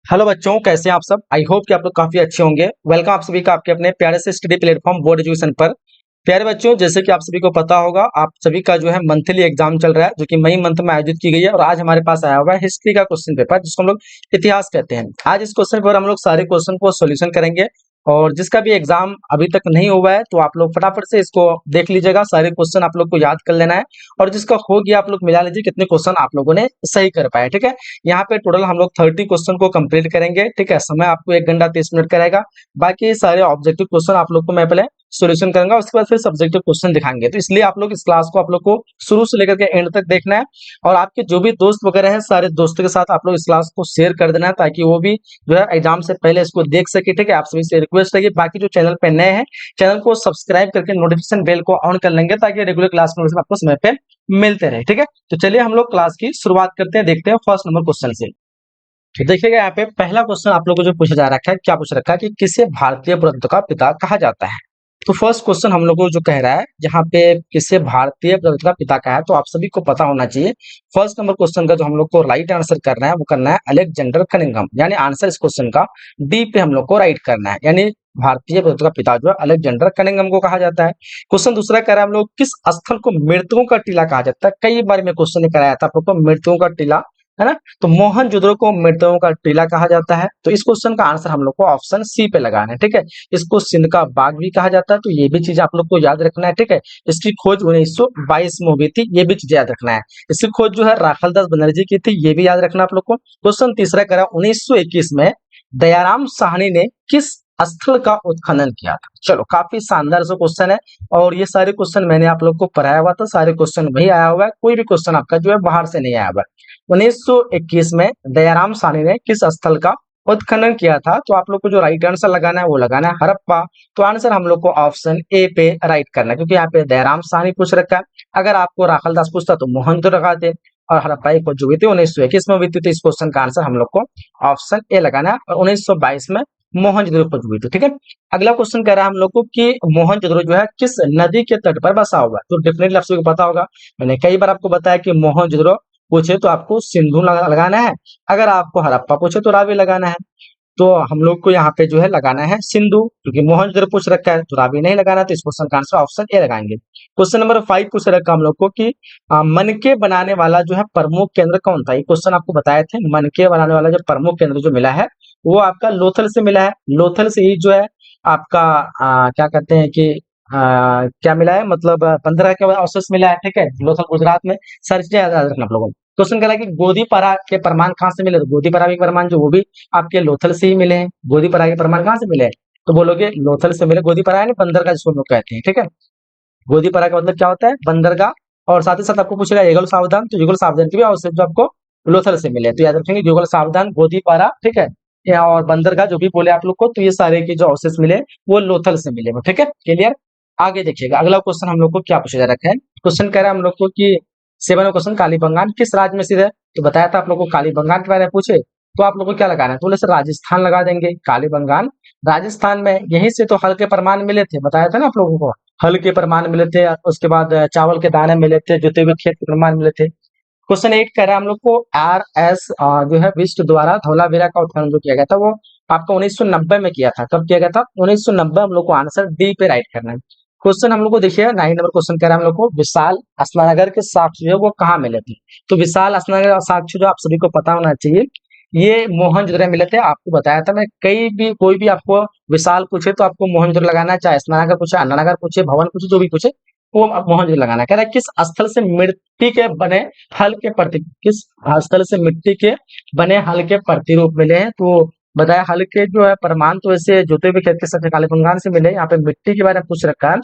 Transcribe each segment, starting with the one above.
Hello बच्चों, कैसे हैं आप सब। आई होप कि आप लोग काफी अच्छे होंगे। वेलकम आप सभी का आपके अपने प्यारे से स्टडी प्लेटफॉर्म बोर्ड एजुकेशन पर। प्यारे बच्चों, जैसे कि आप सभी को पता होगा, आप सभी का जो है मंथली एग्जाम चल रहा है, जो कि मई मंथ में आयोजित की गई है। और आज हमारे पास आया हुआ है हिस्ट्री का क्वेश्चन पेपर, जिसको हम लोग इतिहास कहते हैं। आज इस क्वेश्चन पेपर हम लोग सारे क्वेश्चन को सोल्यूशन करेंगे। और जिसका भी एग्जाम अभी तक नहीं हुआ है, तो आप लोग फटाफट से इसको देख लीजिएगा। सारे क्वेश्चन आप लोग को याद कर लेना है। और जिसका हो गया, आप लोग मिला लीजिए कितने क्वेश्चन आप लोगों ने सही कर पाए। ठीक है, यहाँ पे टोटल हम लोग 30 क्वेश्चन को कंप्लीट करेंगे। ठीक है, समय आपको 1 घंटा 30 मिनट का रहेगा। बाकी सारे ऑब्जेक्टिव क्वेश्चन आप लोग को मैं पहले सॉल्यूशन करूंगा, उसके बाद फिर सब्जेक्टिव क्वेश्चन दिखाएंगे। तो इसलिए आप लोग इस क्लास को आप लोग को शुरू से लेकर के एंड तक देखना है। और आपके जो भी दोस्त वगैरह हैं, सारे दोस्तों के साथ आप लोग इस क्लास को शेयर कर देना है, ताकि वो भी जो है एग्जाम से पहले इसको देख सके। ठीक है, आप सभी से रिक्वेस्ट है कि बाकी जो चैनल पे नए हैं, चैनल को सब्सक्राइब करके नोटिफिकेशन बेल को ऑन कर लेंगे, ताकि रेगुलर क्लास में आपको समय पे मिलते रहे। ठीक है, तो चलिए हम लोग क्लास की शुरुआत करते हैं। देखते हैं फर्स्ट नंबर क्वेश्चन से। तो देखिएगा, यहाँ पे पहला क्वेश्चन आप लोगों को जो पूछा जा रखा है, क्या पूछ रखा है कि किसे भारतीय पुरातत्व का पिता कहा जाता है। तो फर्स्ट क्वेश्चन हम लोग को जो कह रहा है, जहाँ पे किसे भारतीय पुरातत्व का पिता कहा है, तो आप सभी को पता होना चाहिए। फर्स्ट नंबर क्वेश्चन का जो हम लोग को राइट आंसर करना है, वो करना है अलेक्जेंडर कनिंघम। यानी आंसर इस क्वेश्चन का डी पे हम लोग को राइट करना है। यानी भारतीय पुरातत्व का पिता जो है अलेक्जेंडर कनिंघम को कहा जाता है। क्वेश्चन दूसरा कह रहा है हम लोग, किस स्थल को मृतकों का टीला कहा जाता है। कई बार में क्वेश्चन ने कराया था आप लोग को, मृतकों का टीला, है ना। तो मोहनजोदड़ो को मृतकों का टीला कहा जाता है। तो इस क्वेश्चन का आंसर हम लोग को ऑप्शन सी पे लगाना है। ठीक है, इसको सिंध का बाग भी कहा जाता है। तो ये भी चीज आप लोग को याद रखना है। ठीक है, इसकी खोज 1922 में हुई थी, ये भी चीज याद रखना है। इसकी खोज जो है राखालदास बनर्जी की थी, ये भी याद रखना आप लोग को। क्वेश्चन तीसरा करा 1921 में दयाराम साहनी ने किस स्थल का उत्खनन किया था। चलो, काफी शानदार सा क्वेश्चन है। और ये सारे क्वेश्चन मैंने आप लोग को पढ़ाया हुआ था, सारे क्वेश्चन वही आया हुआ है, कोई भी क्वेश्चन आपका जो है बाहर से नहीं आया हुआ है। 1921 में दयाराम साहनी ने किस स्थल का उत्खनन किया था। तो आप लोग को जो राइट आंसर लगाना है, वो लगाना है हड़प्पा। तो आंसर हम लोग को ऑप्शन ए पे राइट करना है, क्योंकि यहाँ पे दयाराम साहनी पूछ रखा है। अगर आपको राखालदास पूछता तो मोहनजोदड़ो लगाते। और हड़प्पा की खोज जो हुई थी 1921 में हुई थी। तो इस क्वेश्चन का आंसर हम लोग को ऑप्शन ए लगाना है। और 1922 में मोहनजोदड़ो खोज हुई थी। ठीक है, अगला क्वेश्चन कह रहा है हम लोग को कि मोहनजोदड़ो जो है किस नदी के तट पर बसा हुआ है। तो डेफिनेटली आप सभी को पता होगा, मैंने कई बार आपको बताया कि मोहनजोदड़ो पूछे तो आपको सिंधु लगाना है, अगर आपको हड़प्पा पूछे तो रावी लगाना है। तो हम लोग को यहाँ पे जो है लगाना है सिंधु, क्योंकि मोहनजोदड़ो पूछ रखा है तो रावी नहीं लगाना। तो इस क्वेश्चन का आंसर ऑप्शन ए लगाएंगे। क्वेश्चन नंबर 5 पूछ रखा हम लोग को कि मनके बनाने वाला जो है प्रमुख केंद्र कौन था। ये क्वेश्चन आपको बताए थे, मनके बनाने वाला जो प्रमुख केंद्र जो मिला है, वो आपका लोथल से मिला है। लोथल से ही जो है आपका क्या कहते हैं कि क्या मिला है, मतलब 15 के अवशेष मिला है। ठीक है, लोथल गुजरात में। सारी चीजें याद रखना आप लोगों को। क्वेश्चन कह रहा है कि गोदीपारा के प्रमाण कहाँ से मिले। तो गोदीपारा के प्रमाण जो वो भी आपके लोथल से ही मिले हैं। गोदीपारा के प्रमाण कहाँ से मिले हैं, तो बोलोगे लोथल से मिले। गोदीपारा यानी बंदरगाह जिसको हम लोग कहते हैं। ठीक है, गोदीपारा का मतलब क्या होता है, बंदरगाह। और साथ ही साथ आपको पूछेगा युगल सावधान, तो युगल सावधान के भी अवशेष जो आपको लोथल से मिले। तो याद रखेंगे युगल सावधान, गोदीपारा, ठीक है, और बंदरगाह जो भी बोले आप लोग को, तो ये सारे के जो अवशेष मिले वो लोथल से मिले। ठीक है, क्लियर। आगे देखिएगा, अगला क्वेश्चन हम लोग को क्या पूछा जा रखा है। क्वेश्चन कह रहा है हम लोग को कि 7वां क्वेश्चन, कालीबंगान किस राज्य में स्थित है। तो बताया था आप लोग को कालीबंगान के बारे में पूछे तो आप लोग को क्या लगाना है, तो बोले सर राजस्थान लगा देंगे। कालीबंगान राजस्थान में, यहीं से तो हल्के प्रमाण मिले थे, बताया था ना आप लोगों को। हल के प्रमाण मिले थे, उसके बाद चावल के दाने मिले थे, जोते हुए खेत के प्रमाण मिले थे। क्वेश्चन 8 कह रहा है हम लोग को RS जो है विष्ट द्वारा धौलावीरा का उत्खनन जो किया गया था, वो आपका 1990 में किया था। कब किया गया था, 1990। हम लोग को आंसर डी पे राइट करना है। क्वेश्चन हम लोग को देखिए 9 नंबर क्वेश्चन कह रहा है हम लोग को, विशाल स्नानगर के साक्ष्य जो है वो कहाँ मिले थे। तो विशाल स्नानगर साक्ष्य जो आप सभी को पता होना चाहिए, ये मोहनजोदड़ो में मिले थे। आपको बताया था मैं, कई भी कोई भी आपको विशाल पूछे तो आपको मोहनजोदड़ो लगाना है, चाहे स्नानागार पूछे, अन्नानगर पूछे, भवन पूछे, जो भी पूछे वो आप मोहनजोदड़ो लगाना है। कह रहा है किस स्थल से मिट्टी के बने हल के प्रति, किस स्थल से मिट्टी के बने हल के प्रतिरूप मिले हैं। तो बताया हल के जो है प्रमाण तो ऐसे जोते हुए खेत के साथ कालीबंगान से मिले। यहाँ पे मिट्टी के बारे में पूछ रखा है,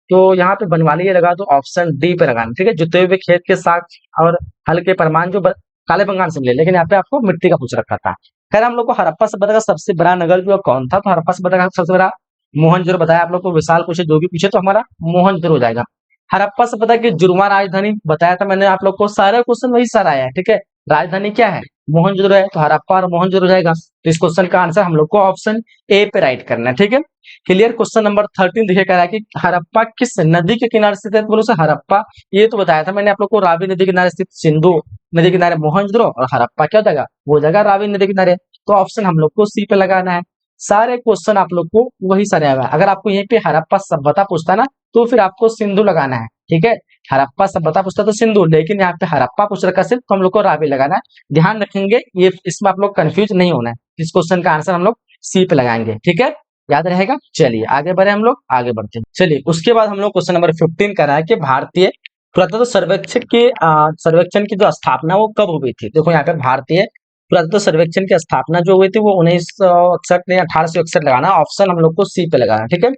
तो यहाँ पे बनवाली ये लगा दो, ऑप्शन डी पे लगाना। ठीक है, जोते हुए खेत के साथ और हल के प्रमाण जो काले बंगाल से मिले, लेकिन यहाँ पे आपको मिट्टी का पूछ रखा था। खैर, हम लोग को हड़प्पा सभ्यता का सबसे बड़ा नगर जो कौन था, तो हड़प्पा सभ्यता का सबसे बड़ा मोहनजोदड़ो बताया आप लोग को। विशाल पूछे, जो भी पूछे, तो हमारा मोहनजोदड़ो हो जाएगा। हड़प्पा सभ्यता की जुर्मा राजधानी बताया था मैंने आप लोग को, सारे क्वेश्चन वही सारा आया है। ठीक है, राजधानी क्या है, मोहनजोदड़ो है, तो हड़प्पा और मोहनजोदड़ो जाएगा। तो इस क्वेश्चन का आंसर हम लोग को ऑप्शन ए पे राइट करना है। ठीक है, क्लियर। क्वेश्चन नंबर 13 देखिए, कह रहा है कि हड़प्पा किस नदी के किनारे स्थित है। तो बोलो सर हड़प्पा, ये तो बताया था मैंने आप लोग को, रावी नदी के किनारे स्थित। सिंधु नदी किनारे मोहनजोदड़ो, और हड़प्पा क्या हो जाएगा, वो हो जाएगा रावी नदी किनारे। तो ऑप्शन हम लोग को सी पे लगाना है। सारे क्वेश्चन आप लोग को वही सारे आएगा। अगर आपको यहीं पे हड़प्पा सभ्यता पूछता ना तो फिर आपको सिंधु लगाना है, ठीक है। हड़प्पा सभ्यता पूछता तो सिंधु, लेकिन यहाँ पे हड़प्पा पूछ रखा सिर्फ, तो हम लोग को रावी लगाना है। ध्यान रखेंगे ये, इसमें आप लोग कंफ्यूज नहीं होना है। इस क्वेश्चन का आंसर हम लोग सी पे लगाएंगे, ठीक है, याद रहेगा। चलिए आगे बढ़े, हम लोग आगे बढ़ते हैं। चलिए उसके बाद हम लोग क्वेश्चन नंबर 15 कर रहा है कि भारतीय पुरातत्व सर्वेक्षण की जो स्थापना वो कब हुई थी। देखो यहाँ पे भारतीय पुरातत्व सर्वेक्षण की स्थापना जो हुई थी वो 1961 या 1861 लगाना। ऑप्शन हम लोग को सी पे लगाना, ठीक है।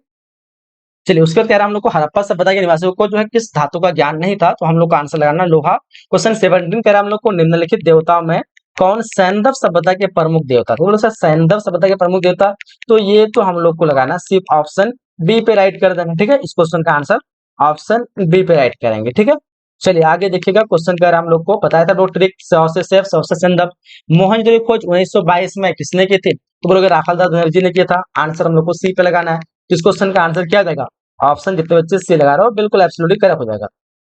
चलिए उसके बाद कह रहा है हम लोग को हड़प्पा सभ्यता के निवासियों को जो है किस धातु का ज्ञान नहीं था, तो हम लोग का आंसर लगाना लोहा। क्वेश्चन 17 कह रहा है हम लोग को निम्नलिखित देवताओं में कौन सैंधव सभ्यता के प्रमुख देवता, तो बोलो सर सैंधव सभ्यता के प्रमुख देवता, तो ये तो हम लोग को लगाना सिर्फ ऑप्शन बी पे राइट कर देना, ठीक है। इस क्वेश्चन का आंसर ऑप्शन बी पे राइट करेंगे, ठीक है। चलिए आगे देखिएगा, क्वेश्चन कह रहा है हम लोग को बताया था दो ट्रिक, सौ से सेफ, सौ से सैंधव। मोहनजोदड़ो की खोज 1922 में किसने की थी, तो बोलोगे राखाल दास बनर्जी ने किया था। आंसर हम लोग को सी पे लगाना है। इस क्वेश्चन का आंसर क्या देगा, ऑप्शन जितने बच्चे सी लगा रहे हो बिल्कुल एब्सोल्युटली करेक्ट हो जाएगा।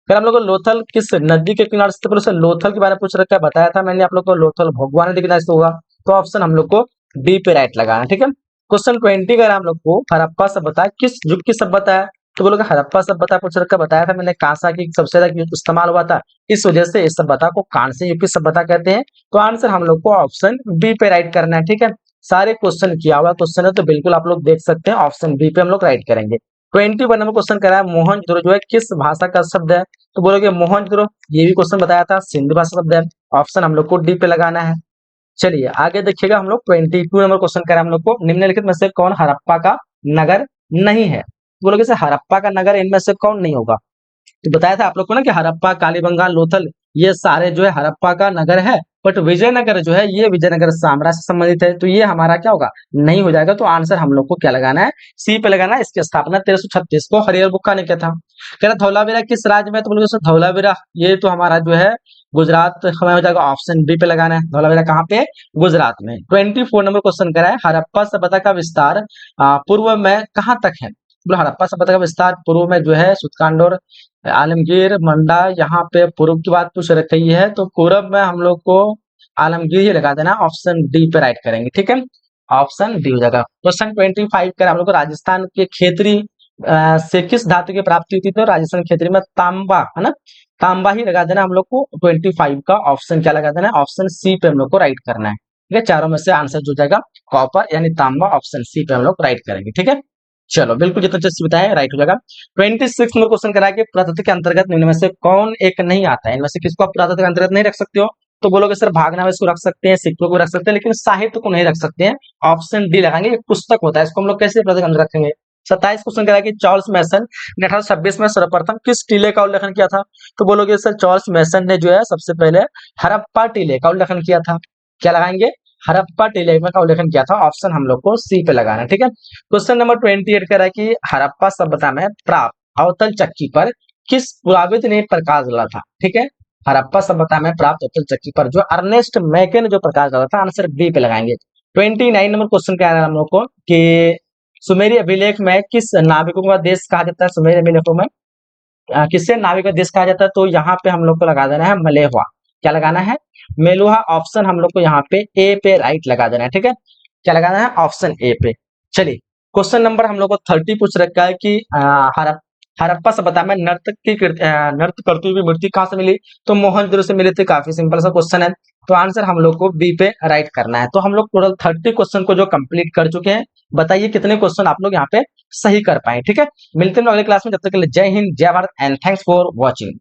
फिर हम लोग को लोथल किस नदी के किनारे से, तो लोथल के बारे में पूछ रखा है, बताया था मैंने आप लोग को लोथल भगवान नदी के किनारे से होगा, तो ऑप्शन हम लोग को डी पे राइट लगाना, ठीक है। क्वेश्चन 20 का हम लोग को हड़प्पा सभ्यता किस युग की सभ्यता है, तो बोलोगे हड़प्पा सभ्यता पूछ रखा, बताया था मैंने कांसा की सबसे ज्यादा इस्तेमाल हुआ था, इस वजह से इस सभ्यता को कांस्य युग की सभ्यता कहते हैं। तो आंसर हम लोग को ऑप्शन बी पे राइट करना है, ठीक है। सारे क्वेश्चन किया हुआ क्वेश्चन है तो बिल्कुल आप लोग देख सकते हैं, ऑप्शन बी पे हम लोग राइट करेंगे। 21 नंबर क्वेश्चन करा है मोहनजोदड़ो जो है किस भाषा का शब्द है, तो बोलोगे मोहनजोदड़ो, ये भी क्वेश्चन बताया था सिंधु भाषा शब्द है। ऑप्शन हम लोग को डी पे लगाना है। चलिए आगे देखिएगा, हम लोग 22 नंबर क्वेश्चन करा है हम लोग को निम्नलिखित में से कौन हड़प्पा का नगर नहीं है, तो बोलोगे सर हड़प्पा का नगर इनमें से कौन नहीं होगा, तो बताया था आप लोग को ना कि हड़प्पा, कालीबंगान, लोथल ये सारे जो है हड़प्पा का नगर है, बट विजयनगर जो है ये विजयनगर साम्राज्य से संबंधित है, तो ये हमारा क्या होगा, नहीं हो जाएगा। तो आंसर हम लोग को क्या लगाना है, सी पे लगाना है। इसकी स्थापना 1336 को हरिहर बुक्का ने किया था। कह रहा धौलावीरा किस राज्य में, तो बोलोगे सर धौलावीरा ये तो हमारा जो है गुजरात हमें हो जाएगा, ऑप्शन बी पे लगाना है। धौलावीरा कहाँ पे, गुजरात में। 24 नंबर क्वेश्चन करा है हड़प्पा सभ्यता का विस्तार पूर्व में कहाँ तक है, बोलो हड़प्पा सभ्यता का विस्तार पूर्व में जो है सुतकांड और आलमगीर, मंडा, यहाँ पे पूर्व की बात पूछ रखी है, तो पूर्व में हम लोग को आलमगीर ही लगा देना, ऑप्शन डी पे राइट करेंगे, ठीक है। ऑप्शन डी हो जाएगा। क्वेश्चन 25 कर हम लोग को राजस्थान के खेतरी से किस धातु की प्राप्ति होती थी, तो राजस्थान खेतरी में तांबा, है ना, तांबा ही लगा देना हम लोग को। 25 का ऑप्शन क्या लगा देना है, ऑप्शन सी पे हम लोग को राइट करना है, ठीक है। चारों में से आंसर जो जाएगा कॉपर यानी तांबा, ऑप्शन सी पे हम लोग राइट करेंगे, ठीक है। चलो बिल्कुल जितना जैसे बताया राइट हो जाएगा। 26 नंबर क्वेश्चन करा है कि पुरातत्व के अंतर्गत निम्न में से कौन एक नहीं आता है, इनमें से किसको आप पुरातत्व के अंतर्गत नहीं रख सकते हो, तो बोलोगे सर भागनावश को रख सकते हैं, सिक्कों को रख सकते हैं, लेकिन साहित्य को नहीं रख सकते हैं। ऑप्शन डी लगाएंगे, एक पुस्तक होता है, इसको हम लोग कैसे पुरातत्व के अंदर रखेंगे। 27 क्वेश्चन करा है कि चार्ल्स मैसन ने 1826 में सर्वप्रथम किस टीले का उल्लेखन किया था, तो बोलोगे सर चार्ल्स मैसन ने जो है सबसे पहले हड़प्पा टीले का उल्लेखन किया था। क्या लगाएंगे, हड़प्पा टीले का उल्लेखन किया था। ऑप्शन हम लोग को सी पे लगाना है, ठीक है। क्वेश्चन नंबर 28 कह रहा है कि हड़प्पा सभ्यता में प्राप्त अवतल चक्की पर किस पुराविद ने प्रकाश डाला था, ठीक है। हड़प्पा सभ्यता में प्राप्त अवतल चक्की पर जो अर्नेस्ट मैके ने जो प्रकाश डाला था, आंसर बी पे लगाएंगे। 29 नंबर क्वेश्चन कह रहा है हम लोग को कि सुमेरी अभिलेख में किस नाविकों का देश कहा जाता है, सुमेरी अभिलेखों में किससे नाविक का देश कहा जाता है, तो यहाँ पे हम लोग को लगा देना है मलेहुआ। क्या लगाना है, मेलुहा। ऑप्शन हम लोग को यहाँ पे ए पे राइट लगा देना है, ठीक है। क्या लगाना है, ऑप्शन ए पे। चलिए क्वेश्चन नंबर हम लोग को 30 पूछ रखा है कि हड़प्पा सभ्यता में नृत्य करती हुई मूर्ति कहाँ से मिली, तो मोहनजोदड़ो से मिली थी। काफी सिंपल सा क्वेश्चन है, तो आंसर हम लोग को बी पे राइट करना है। तो हम लोग टोटल 30 क्वेश्चन को जो कंप्लीट कर चुके हैं, बताइए कितने क्वेश्चन आप लोग यहाँ पे सही कर पाए, ठीक है। मिलते हैं अगले क्लास में, जब तक के लिए जय हिंद, जय Bharat and thanks for watching.